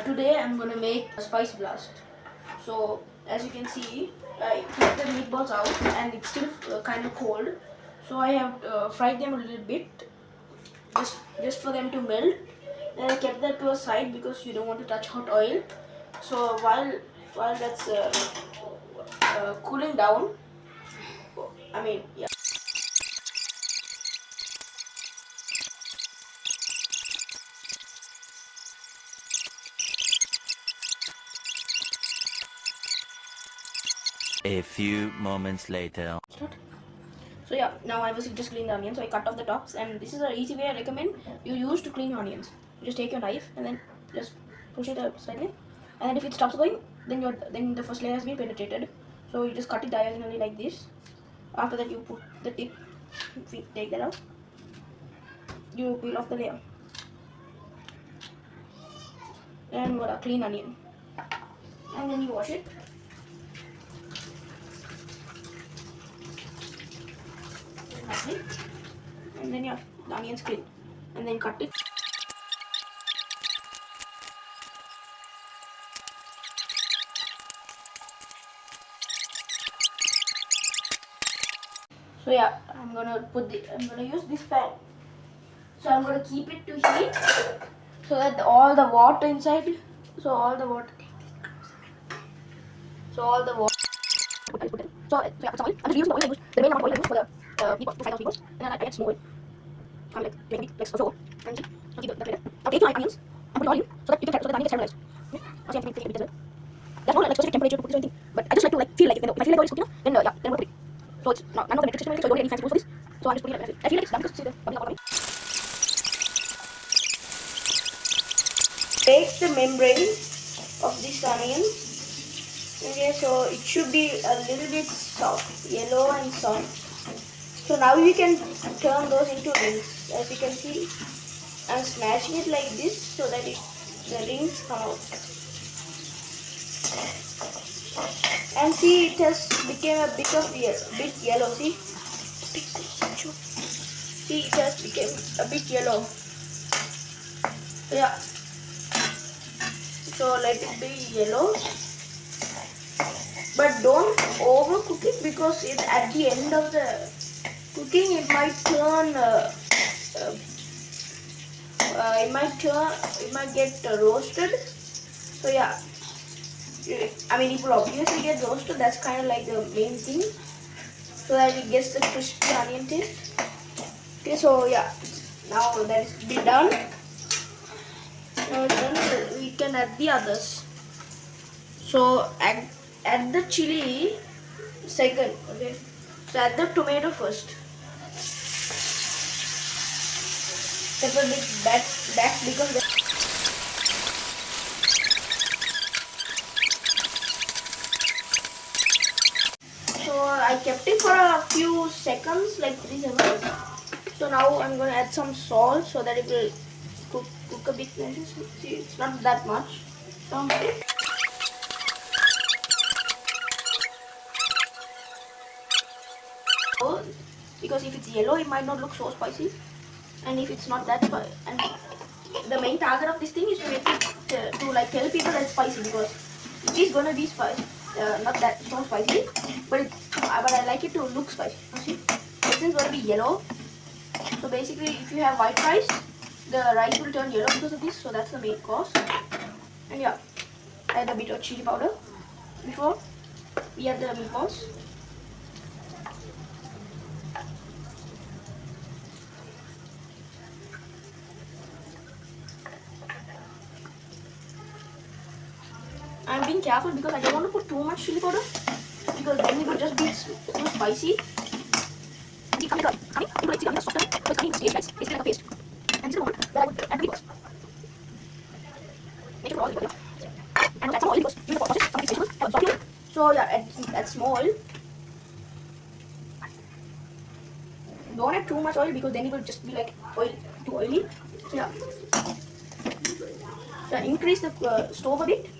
Today I'm gonna make a spice blast. So as you can see, I took the meatballs out and it's still kind of cold. So I have fried them a little bit, just for them to melt. Then I kept that to a side because you don't want to touch hot oil. So while that's cooling down, I mean yeah. A few moments later. So yeah, now I was just cleaning the onions. So I cut off the tops, and this is an easy way I recommend you use to clean your onions. You just take your knife and then just push it up slightly, and then if it stops going, then the first layer has been penetrated. So you just cut it diagonally like this. After that, you put the tip, take that out. You peel off the layer, and what a clean onion. And then you wash it. And then yeah, the onions clean, and then cut it. So yeah, I'm gonna use this pan. So I'm gonna keep it to heat so that all the water inside, so all the water, so all the water. So yeah, put some oil. I'm just using the oil I used, the main amount of oil I used for the meatballs, to fry those meatballs, and then I add some oil. I'm like maybe like so, and see, I'll keep that later. Now take your onions and put it all in so that you can so that the onion gets caramelized. Okay? Now see, I have to take it a bit as well. There's no like specific temperature to put this or anything, but I just like to feel like it. If I feel like the oil is cooking enough, then yeah, then I'm gonna put it. So it's not none of the metric system or anything, so you don't need any fancy tools for this. So I'm just putting it like I feel like it's done because see the bubbling out of it. Take the membrane of this onion. Okay, so it should be a little bit soft, yellow and soft. So now you can turn those into rings. As you can see, I'm smashing it like this so that the rings come out. And see, it has become a bit yellow. See, it has become a bit yellow. Yeah. So let it be yellow. But don't overcook it because at the end of the cooking it might turn it might get roasted. So yeah, I mean it will obviously get roasted. That's kind of like the main thing, so that it gets the crispy onion taste. Okay, so yeah, now that it's been done, now then we can add the others. So add the chili second. Okay, so add the tomato first. Pepper bit back because so I kept it for a few seconds, like 3 seconds. So now I'm gonna add some salt so that it will cook a bit. See, it's not that much. So because if it's yellow, it might not look so spicy, and if it's not that spicy, and the main target of this thing is to make it to like tell people that it's spicy because it is gonna be spicy, not that so spicy, but I like it to look spicy. See, this is gonna be yellow. So basically, if you have white rice, the rice will turn yellow because of this. So that's the main cause. And yeah, add a bit of chili powder before we add the meatballs. I'm being careful because I don't want to put too much chili powder because then it will just be too spicy. See, coming, you like see the onion softer, so it's coming in stage, guys. It's like a paste. And this is the moment where I would add the meatballs. Make sure all the meatballs. And add some oil because during the process, some of these vegetables have absorbed oil. So yeah, add some oil. Don't add too much oil because then it will just be like too oily. So yeah, increase the stove a bit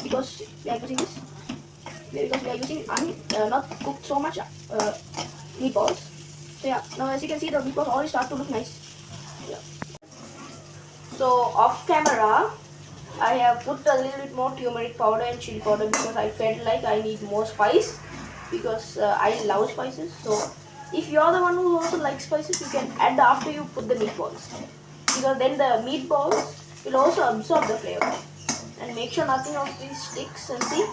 because we are using this. Because we are using not cooked so much meatballs. So yeah, now as you can see, the meatballs already start to look nice. Yeah. So off camera, I have put a little bit more turmeric powder and chili powder because I felt like I need more spice because I love spices. So if you're the one who also likes spices, you can add after you put the meatballs because then the meatballs will also absorb the flavor. And make sure nothing of these sticks and see.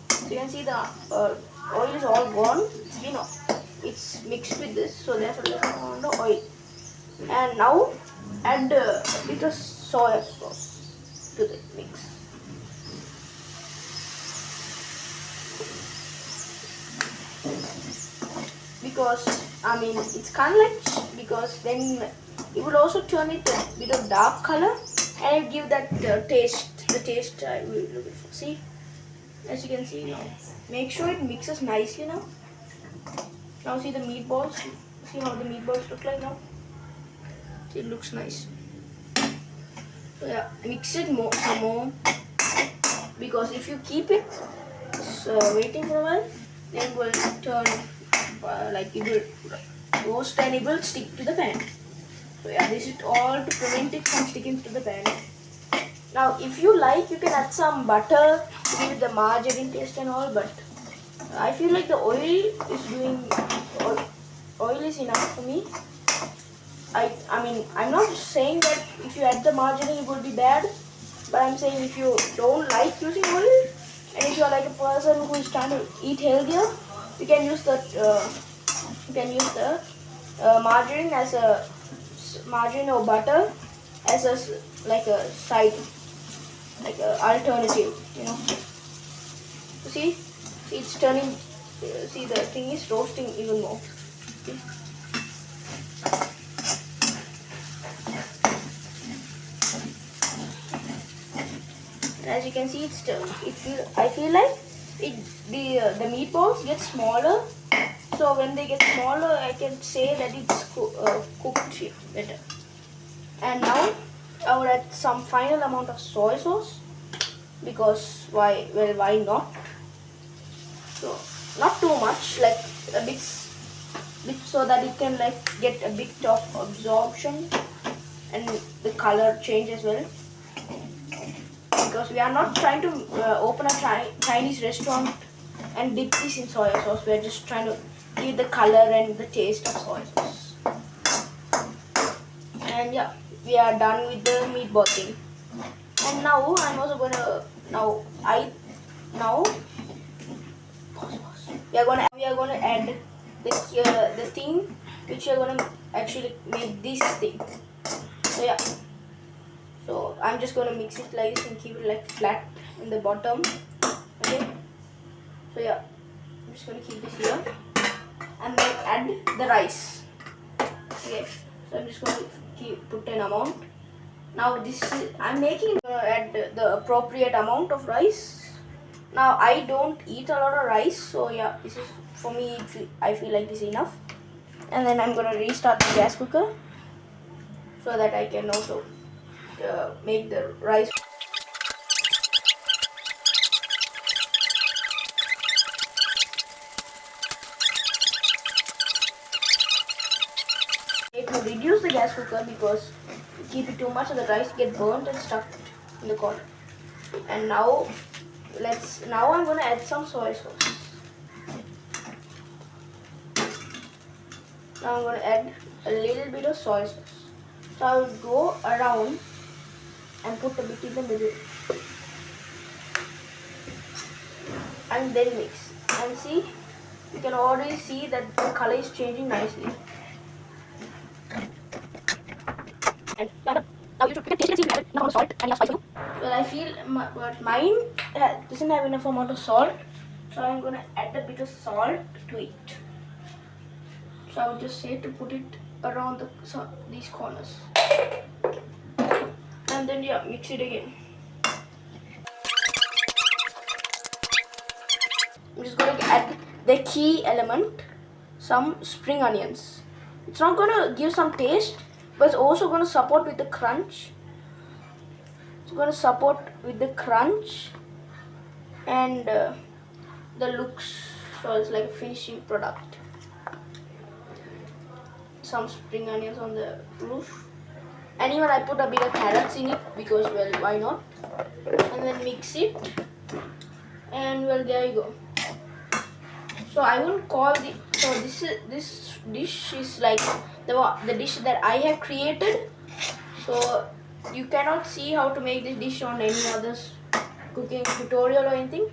So you can see the oil is all gone. It's mixed with this, so there's a little amount of oil. And now add a bit of soy sauce to the mix. Because I mean it's kind of like because then it would also turn it a bit of dark color and give that taste. The taste I will see. As you can see now, make sure it mixes nicely now. Now see the meatballs. See how the meatballs look like now. It looks nice. So yeah, mix it some more because if you keep it waiting for a while, then it will turn like it will roast and it will stick to the pan. So yeah, this is all to prevent it from sticking to the pan. Now if you like, you can add some butter to give it the margarine taste and all, but I feel like the oil is enough for me. I mean, I'm not saying that if you add the margarine it will be bad, but I'm saying if you don't like using oil and if you're like a person who is trying to eat healthier, you can use the margarine as a margarine or butter as a like a side, like a alternative, you know. See, it's turning. See, the thing is roasting even more. See? As you can see, I feel like the meatballs get smaller. So when they get smaller, I can say that it's cooked better. And now I will add some final amount of soy sauce because why? Well, why not? So not too much, like a bit so that it can like get a bit of absorption and the color change as well. Because we are not trying to open a Chinese restaurant and dip this in soy sauce. We are just trying to give the color and the taste of soy sauce. And yeah, we are done with the meatball thing. And now I'm also gonna we are gonna add the thing which we are gonna actually make this thing. So yeah. So I'm just gonna mix it like this and keep it like flat in the bottom. Okay. So yeah, I'm just gonna keep this here and then add the rice. Okay. So I'm just gonna put an amount. Now I'm add the appropriate amount of rice. Now I don't eat a lot of rice, so yeah, this is for me. I feel like this is enough. And then I'm gonna restart the gas cooker so that I can also make the rice. To reduce the gas cooker because if you keep it too much, the rice get burnt and stuck in the corner. And now I'm gonna add some soy sauce. Now I'm gonna add a little bit of soy sauce. So I will go around and put a bit in the middle. And then mix. And see, you can already see that the color is changing nicely. And now you can taste it and see enough amount of salt and enough spice. Well, I feel but mine doesn't have enough amount of salt, so I'm gonna add a bit of salt to it. So I would just say to put it around these corners, and then yeah, mix it again. I'm just gonna add the key element, some spring onions. It's not gonna give some taste, but it's also gonna support with the crunch. It's gonna support with the crunch and the looks, so it's like a finishing product. Some spring onions on the roof. And even I put a bit of carrots in it because, well, why not? And then mix it. And well, there you go. So I won't call the, so this dish is like the dish that I have created. So you cannot see how to make this dish on any other cooking tutorial or anything.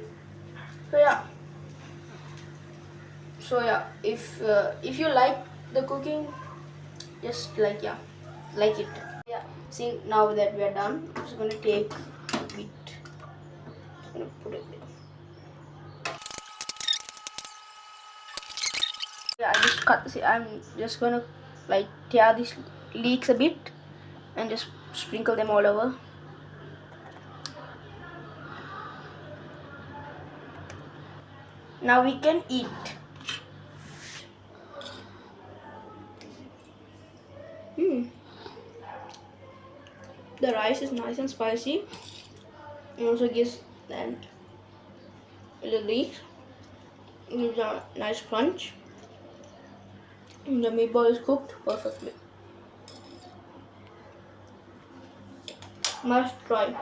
So yeah. So yeah, if you like the cooking, just like it. Yeah. See, now that we are done, I'm just gonna take a bit. Just gonna put it there. Yeah, I just cut. See, I'm just gonna like tear these leeks a bit and just sprinkle them all over. Now we can eat. The rice is nice and spicy. It also gives then the leeks. It gives a nice crunch. And the meatball is cooked perfectly. Must try.